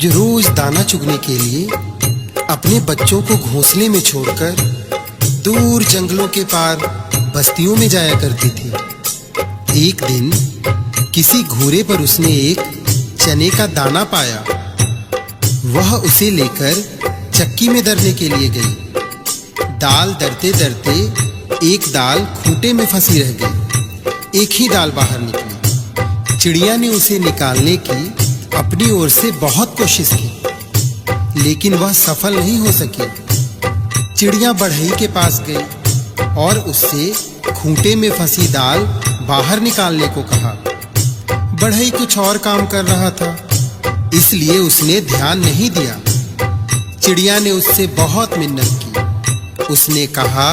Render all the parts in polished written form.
जो रोज दाना चुगने के लिए अपने बच्चों को घोंसले में छोड़कर दूर जंगलों के पार बस्तियों में जाया करती थी। एक दिन किसी घोड़े पर उसने एक चने का दाना पाया। वह उसे लेकर चक्की में दरने के लिए गई। दाल दरते दरते एक दाल खूंटे में फंसी रह गई। एक ही दाल बाहर निकली। चिड़िया ने उसे निकालने की अपनी ओर से बहुत कोशिश की, लेकिन वह सफल नहीं हो सकी। चिड़िया बढ़ई के पास गई और उससे खूंटे में फंसी दाल बाहर निकालने को कहा। बढ़ई कुछ और काम कर रहा था, इसलिए उसने ध्यान नहीं दिया। चिड़िया ने उससे बहुत मिन्नत की। उसने कहा,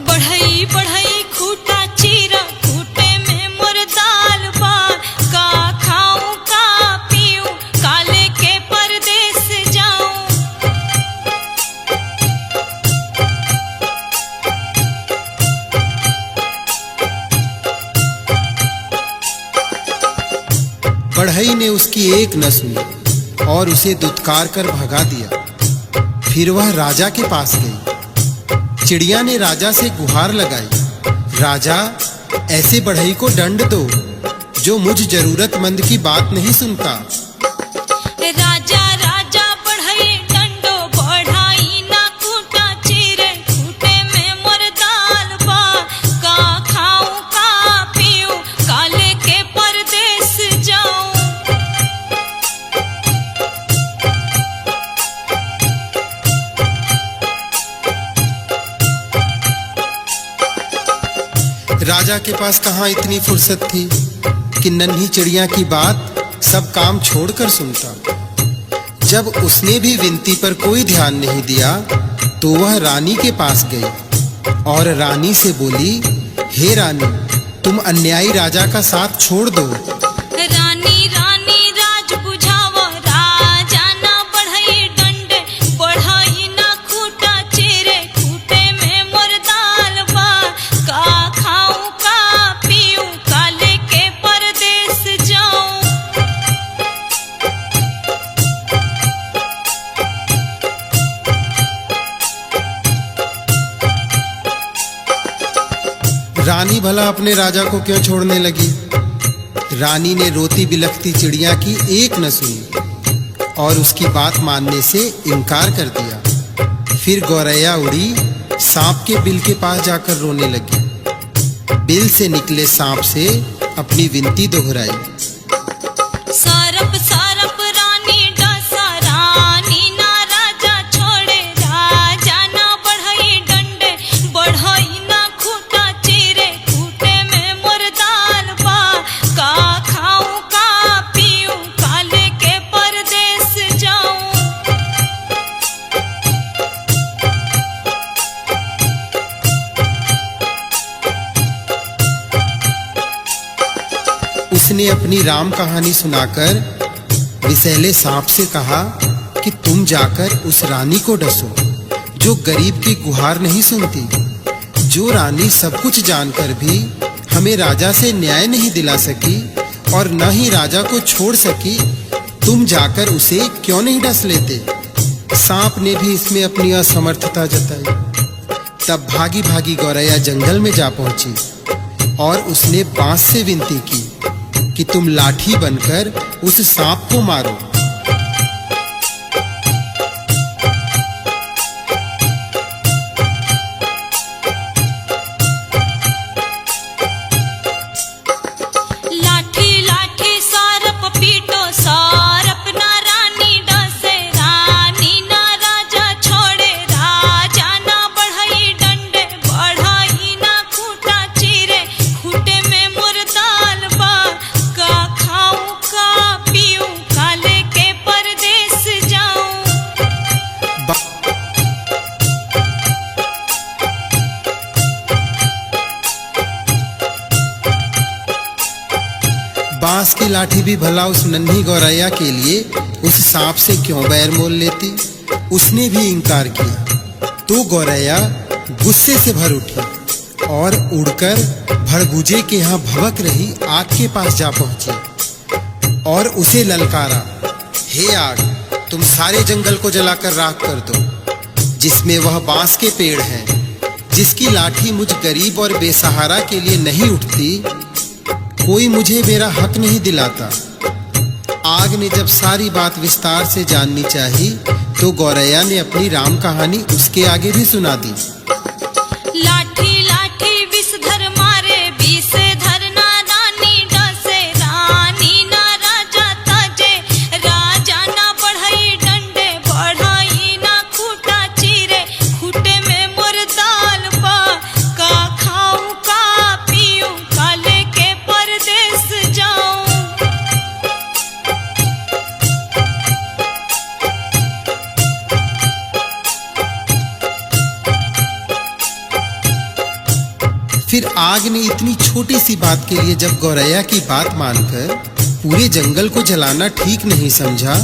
बढ़ई बढ़ई खूंटा चीरा, खूंटे में मोर दाल बार, का खाऊं का पीऊं, काले के परदेस जाऊं। बढ़ई ने उसकी एक न सुनी और उसे दुत्कार कर भगा दिया। फिर वह राजा के पास गई। चिड़िया ने राजा से गुहार लगाई, राजा, ऐसे बढ़ई को दंड दो जो मुझ जरूरतमंद की बात नहीं सुनता। राजा राजा बढ़ई डंडो, बढ़ाई ना खूंटा चीरे, खूंटे में मोर दाल बार, का खाऊं का पीऊं, काले के परदेस जाऊं। राजा के पास कहाँ इतनी फुर्सत थी कि नन्ही चिड़िया की बात सब काम छोड़कर सुनता। जब उसने भी विनती पर कोई ध्यान नहीं दिया तो वह रानी के पास गई और रानी से बोली, हे रानी, तुम अन्यायी राजा का साथ छोड़ दो। रानी रानी राज बुझावा, राजा ना बढ़ई डंडे, बढ़ई ना खूंटा चीरे, खूंटे में मोर दाल बार, का खाऊं का पीऊं, काले के परदेस जाऊं। रानी भला अपने राजा को क्यों छोड़ने लगी? रानी ने रोती बिलखती चिड़िया की एक न सुनी और उसकी बात मानने से इनकार कर दिया। फिर गौरैया उड़ी सांप के बिल के पास जाकर रोने लगी। बिल से निकले सांप से अपनी विनती दोहराई। सरप सरप रानी डसा, रानी ना राजा छोड़े, राजा ना बढ़ई डंडे, बढ़ई ना खूंटा चीरे, खूंटे में मोर दाल बार, का खाऊं का पीऊं, काले के परदेस जाऊं। उसने अपनी राम कहानी सुनाकर विषैले सांप से कहा कि तुम जाकर उस रानी को डसो जो गरीब की गुहार नहीं सुनती, जो रानी सब कुछ जानकर भी हमें राजा से न्याय नहीं दिला सकी और न ही राजा को छोड़ सकी। तुम जाकर उसे क्यों नहीं डस लेते? सांप ने भी इसमें अपनी असमर्थता जताई। तब भागी भागी गौरैया जंगल में जा पहुंची और उसने बांस से विनती की कि तुम लाठी बनकर उस सांप को मारो। लाठी लाठी सारप पीटो, सारप ना रानी डसे, रानी ना राजा छोड़े, राजा ना बढ़ई डंडे, बढ़ई ना खूंटा चीरे, खूंटे में मोर दाल बार, का खाऊं का पीऊं, काले के परदेस जाऊं। बांस की लाठी भी भला उस नन्ही गौरैया के लिए उस सांप से क्यों बैर मोल लेती? उसने भी इनकार किया। तो गौरैया गुस्से से भर उठी और उड़कर भड़बूजे के यहाँ भभक रही आग के पास जा पहुंची और उसे ललकारा, हे आग, तुम सारे जंगल को जलाकर राख कर दो, जिसमें वह बांस के पेड़ हैं, जिसकी लाठी मुझ गरीब और बेसहारा के लिए नहीं उठती, कोई मुझे मेरा हक नहीं दिलाता। आग ने जब सारी बात विस्तार से जाननी चाही, तो गौरैया ने अपनी राम कहानी उसके आगे भी सुना दी। लाठी लाठी विषधर मारे, विषधर ना रानी डसे, रानी ना राजा तजे, राजा ना बढ़ई डंडे, बढ़ई ना खूटा चीरे, खूटे में मोर दाल पा, का खाऊं का पीऊं, का लेके परदेस जाऊं। फिर आग ने इतनी छोटी सी बात के लिए जब गौरैया की बात मानकर पूरे जंगल को जलाना ठीक नहीं समझा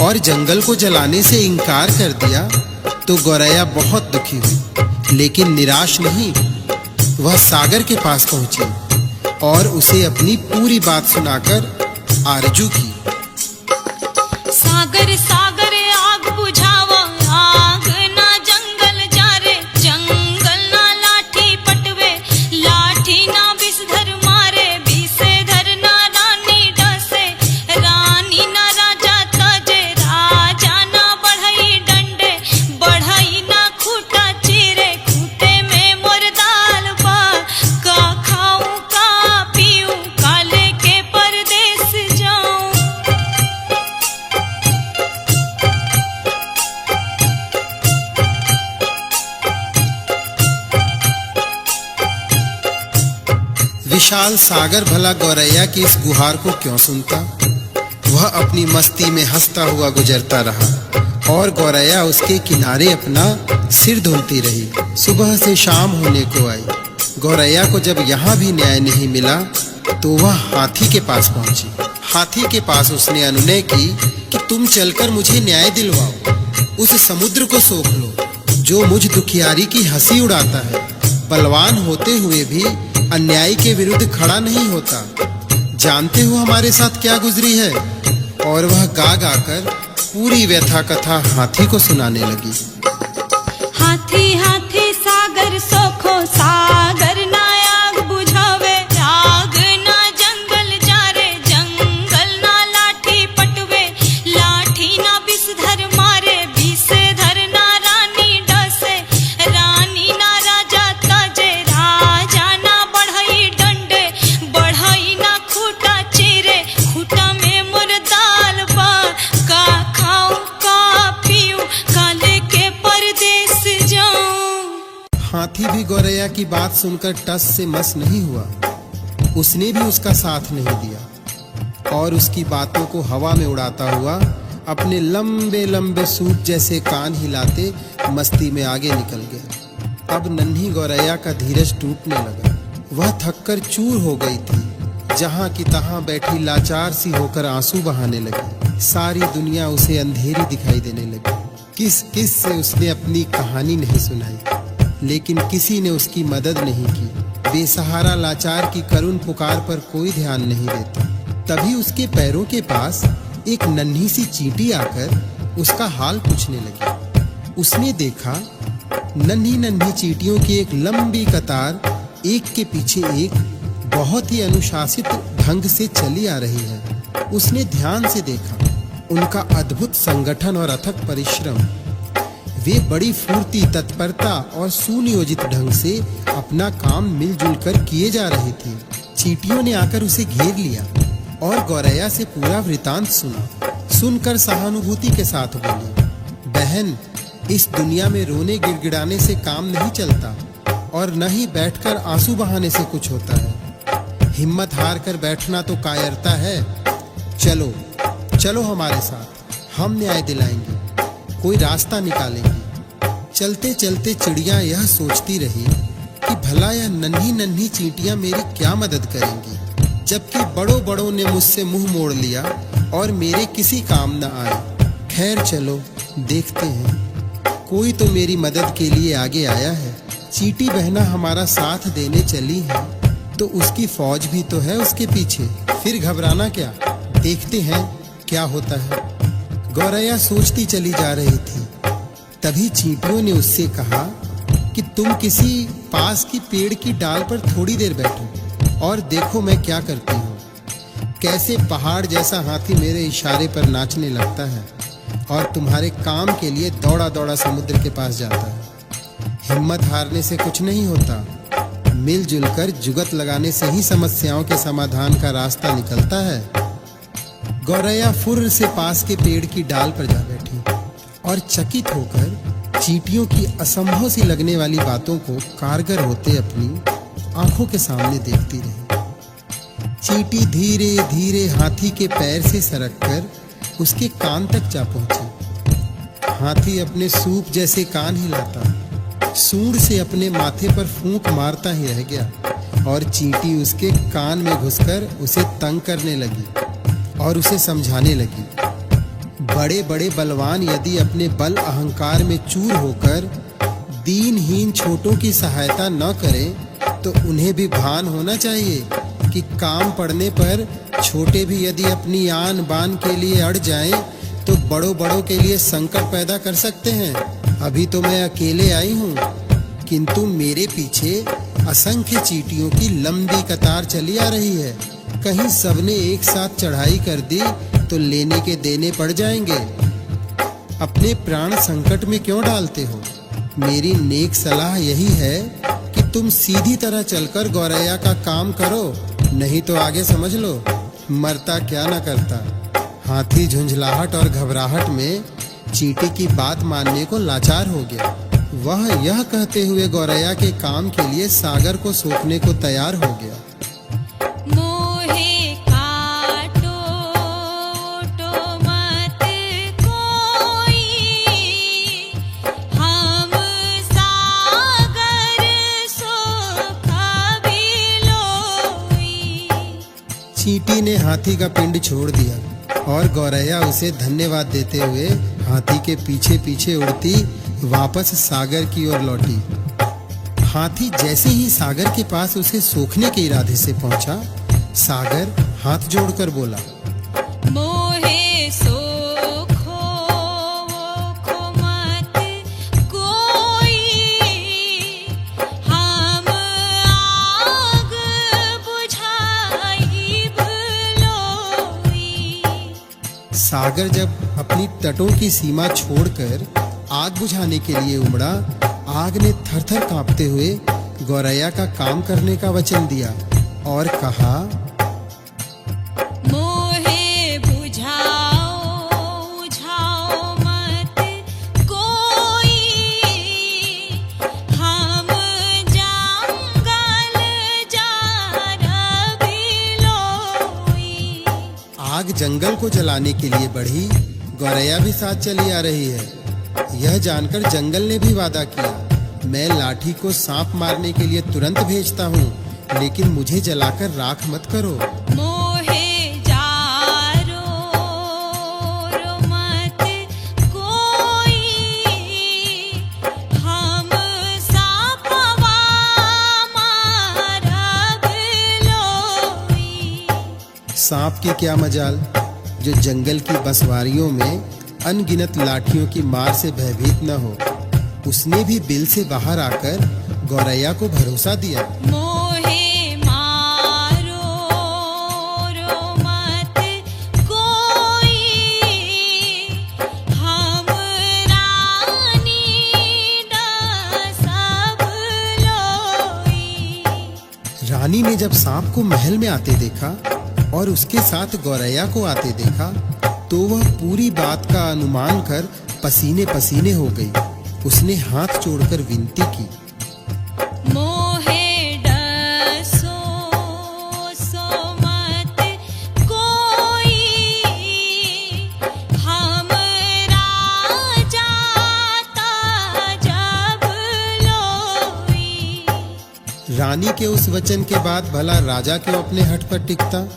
और जंगल को जलाने से इनकार कर दिया, तो गौरैया बहुत दुखी हुई, लेकिन निराश नहीं। वह सागर के पास पहुंची और उसे अपनी पूरी बात सुनाकर आरजू की। सागर सागर आग बुझावा, आग ना जंगल जारे, जंगल ना लाठी पटवे, लाठी ना विषधर मारे, विषधर ना रानी डसे, रानी ना राजा तजे, राजा ना बढ़ई डंडे, बढ़ई ना खूटा चीरे, खूटे में मोर दाल पा, का खाऊं का पीऊं, का लेके परदेस जाऊं। विशाल सागर भला गौरैया की इस गुहार को क्यों सुनता। वह अपनी मस्ती में हंसता हुआ गुजरता रहा और गौरैया उसके किनारे अपना सिर धुलती रही। सुबह से शाम होने को आई। गौरैया को जब यहाँ भी न्याय नहीं मिला, तो वह हाथी के पास पहुंची। हाथी के पास उसने अनुनय की कि तुम चलकर मुझे न्याय दिलवाओ, उस समुद्र को सोख लो जो मुझ दुखियारी की हंसी उड़ाता है, बलवान होते हुए भी अन्याय के विरुद्ध खड़ा नहीं होता। जानते हो हमारे साथ क्या गुजरी है। और वह गा गा कर पूरी व्यथा कथा हाथी को सुनाने लगी। हाथी हाथी सागर सोखो, सागर ना आग बुझावे, आग ना जंगल जारे, जंगल ना लाठी पटवे, लाठी ना विषधर मारे, विषधर ना रानी डसे, रानी ना राजा तजे, राजा ना बढ़ई डंडे, बढ़ई ना खूटा चीरे, खूटा में मोर दाल पा, का खाऊं का पीऊं, का लेके परदेस जाऊं। हाथी भी गौरैया की बात सुनकर टस से मस नहीं हुआ। उसने भी उसका साथ नहीं दिया और उसकी बातों को हवा में उड़ाता हुआ अपने लंबे लंबे सूट जैसे कान हिलाते मस्ती में आगे निकल गया। अब नन्ही गौरैया का धीरज टूटने लगा। वह थककर चूर हो गई थी। जहां की तहां बैठी लाचार सी होकर आंसू बहाने लगी। सारी दुनिया उसे अंधेरी दिखाई देने लगी। किस किस से उसने अपनी कहानी नहीं सुनाई, लेकिन किसी ने उसकी मदद नहीं की। बेसहारा लाचार की करुण पुकार पर कोई ध्यान नहीं देता। तभी उसके पैरों के पास एक नन्ही सी चींटी आकर उसका हाल पूछने लगी। उसने देखा नन्ही नन्ही चींटियों की एक लंबी कतार एक के पीछे एक बहुत ही अनुशासित ढंग से चली आ रही है। उसने ध्यान से देखा उनका अद्भुत संगठन और अथक परिश्रम। वे बड़ी फुर्ती, तत्परता और सुनियोजित ढंग से अपना काम मिलजुल कर किए जा रही थी। चींटियों ने आकर उसे घेर लिया और गौरैया से पूरा वृतांत सुना। सुनकर सहानुभूति के साथ बोली, बहन, इस दुनिया में रोने गिड़गिड़ाने से काम नहीं चलता और न ही बैठकर आंसू बहाने से कुछ होता है। हिम्मत हार कर बैठना तो कायरता है। चलो चलो हमारे साथ, हम न्याय दिलाएंगे, कोई रास्ता निकालेंगे। चलते चलते चिड़िया यह सोचती रही कि भला यह नन्ही नन्ही चींटियां मेरी क्या मदद करेंगी, जबकि बड़ों बड़ों ने मुझसे मुंह मोड़ लिया और मेरे किसी काम न आए। खैर चलो देखते हैं, कोई तो मेरी मदद के लिए आगे आया है। चींटी बहना हमारा साथ देने चली है तो उसकी फौज भी तो है उसके पीछे। फिर घबराना क्या, देखते हैं क्या होता है। गौरैया सोचती चली जा रही थी। तभी चींटियों ने उससे कहा कि तुम किसी पास की पेड़ की डाल पर थोड़ी देर बैठो और देखो मैं क्या करती हूँ। कैसे पहाड़ जैसा हाथी मेरे इशारे पर नाचने लगता है और तुम्हारे काम के लिए दौड़ा दौड़ा समुद्र के पास जाता है। हिम्मत हारने से कुछ नहीं होता, मिलजुल कर जुगत लगाने से ही समस्याओं के समाधान का रास्ता निकलता है। गौरैया फुर्र से पास के पेड़ की डाल पर जा बैठी और चकित होकर चींटियों की असंभव सी लगने वाली बातों को कारगर होते अपनी आंखों के सामने देखती रही। चींटी धीरे धीरे हाथी के पैर से सरककर उसके कान तक जा पहुंची। हाथी अपने सूप जैसे कान हिलाता, सूंड से अपने माथे पर फूंक मारता ही रह गया और चींटी उसके कान में घुसकर उसे तंग करने लगी और उसे समझाने लगी। बड़े बड़े बलवान यदि अपने बल अहंकार में चूर होकर दीनहीन छोटों की सहायता न करें तो उन्हें भी भान होना चाहिए कि काम पड़ने पर छोटे भी यदि अपनी आन बान के लिए अड़ जाएं तो बड़ों बड़ों के लिए संकट पैदा कर सकते हैं। अभी तो मैं अकेले आई हूँ, किंतु मेरे पीछे असंख्य चींटियों की लंबी कतार चली आ रही है। कहीं सबने एक साथ चढ़ाई कर दी तो लेने के देने पड़ जाएंगे। अपने प्राण संकट में क्यों डालते हो? मेरी नेक सलाह यही है कि तुम सीधी तरह चलकर गौरैया का काम करो, नहीं तो आगे समझ लो मरता क्या न करता। हाथी झुंझलाहट और घबराहट में चींटी की बात मानने को लाचार हो गया। वह यह कहते हुए गौरैया के काम के लिए सागर को सौंपने को तैयार हो गया। मोहे काटो तो मत कोई, हम सागर सुख बिलोई। चींटी ने हाथी का पिंड छोड़ दिया और गौरैया उसे धन्यवाद देते हुए हाथी के पीछे पीछे उड़ती वापस सागर की ओर लौटी। हाथी जैसे ही सागर के पास उसे सोखने के इरादे से पहुंचा, सागर हाथ जोड़कर बोला, मोहे सोखो मत कोई, हम आग बुझाई भलोई। सागर जब अपनी तटों की सीमा छोड़कर आग बुझाने के लिए उमड़ा, आग ने थरथर कांपते हुए गौरैया का काम करने का वचन दिया और कहा, मोहे बुझाओ मत कोई, हम जंगल जा बिलोई। आग जंगल को जलाने के लिए बढ़ी, गौरैया भी साथ चली आ रही है। यह जानकर जंगल ने भी वादा किया, मैं लाठी को सांप मारने के लिए तुरंत भेजता हूँ, लेकिन मुझे जलाकर राख मत करो। मोहे जारो मत कोई, हम सापवा मारब लोई। सांप की क्या मजाल जो जंगल की बंसवारियों में अनगिनत लाठियों की मार से भयभीत न हो। उसने भी बिल से बाहर आकर गौरैया को भरोसा दिया। मोहे मारो मत कोई, हम रानी सब लोई। रानी ने जब सांप को महल में आते देखा और उसके साथ गौरैया को आते देखा तो वह पूरी बात का अनुमान कर पसीने पसीने हो गई। उसने हाथ जोड़कर विनती की, मोहे डसो मत कोई, हम राजा जब लोई। रानी के उस वचन के बाद भला राजा क्यों अपने हठ पर टिकता?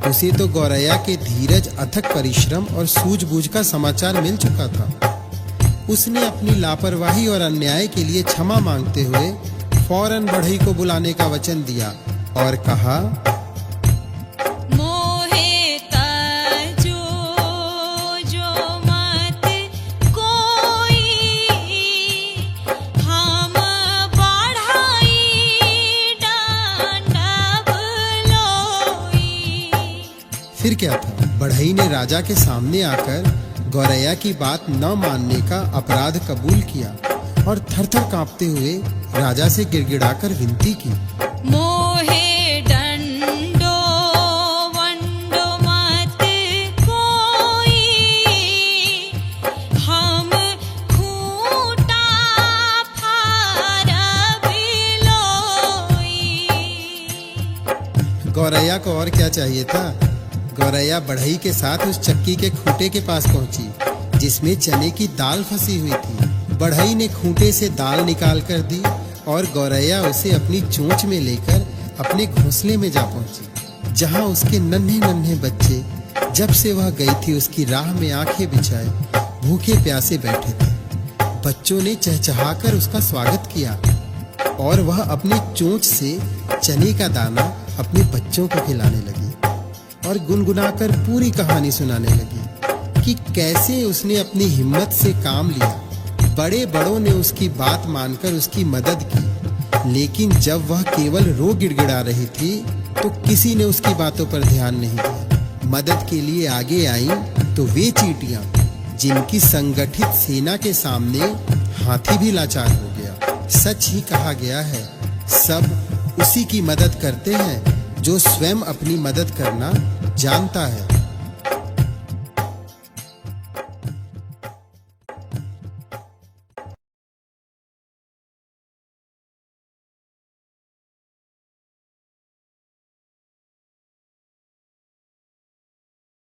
उसे तो गौरैया के धीरज, अथक परिश्रम और सूझबूझ का समाचार मिल चुका था। उसने अपनी लापरवाही और अन्याय के लिए क्षमा मांगते हुए फौरन बढ़ई को बुलाने का वचन दिया और कहा, मोहे तजो क्या था? बढ़ई ने राजा के सामने आकर गौरैया की बात न मानने का अपराध कबूल किया और थर-थर कांपते हुए राजा से गिड़गिड़ाकर विनती की। मोहे डंडो वंडो मत कोई, हम खूंटा फारब लोई। गौरैया को और क्या चाहिए था? गौरैया बढ़ई के साथ उस चक्की के खूंटे के पास पहुंची जिसमें चने की दाल फंसी हुई थी। बढ़ई ने खूंटे से दाल निकाल कर दी और गौरैया उसे अपनी चोंच में लेकर अपने घोंसले में जा पहुंची, जहां उसके नन्हे नन्हे बच्चे जब से वह गई थी उसकी राह में आंखें बिछाए भूखे प्यासे बैठे थे। बच्चों ने चहचहाकर उसका स्वागत किया और वह अपनी चोंच से चने का दाना अपने बच्चों को खिलाने लगी और गुनगुनाकर पूरी कहानी सुनाने लगी कि कैसे उसने अपनी हिम्मत से काम लिया। बड़े बड़ों ने उसकी बात मानकर उसकी मदद की, लेकिन जब वह केवल रो गिड़गिड़ा रही थी तो किसी ने उसकी बातों पर ध्यान नहीं दिया। मदद के लिए आगे आई तो वे चींटियां जिनकी संगठित सेना के सामने हाथी भी लाचार हो गया। सच ही कहा गया है, सब उसी की मदद करते हैं जो स्वयं अपनी मदद करना जानता है।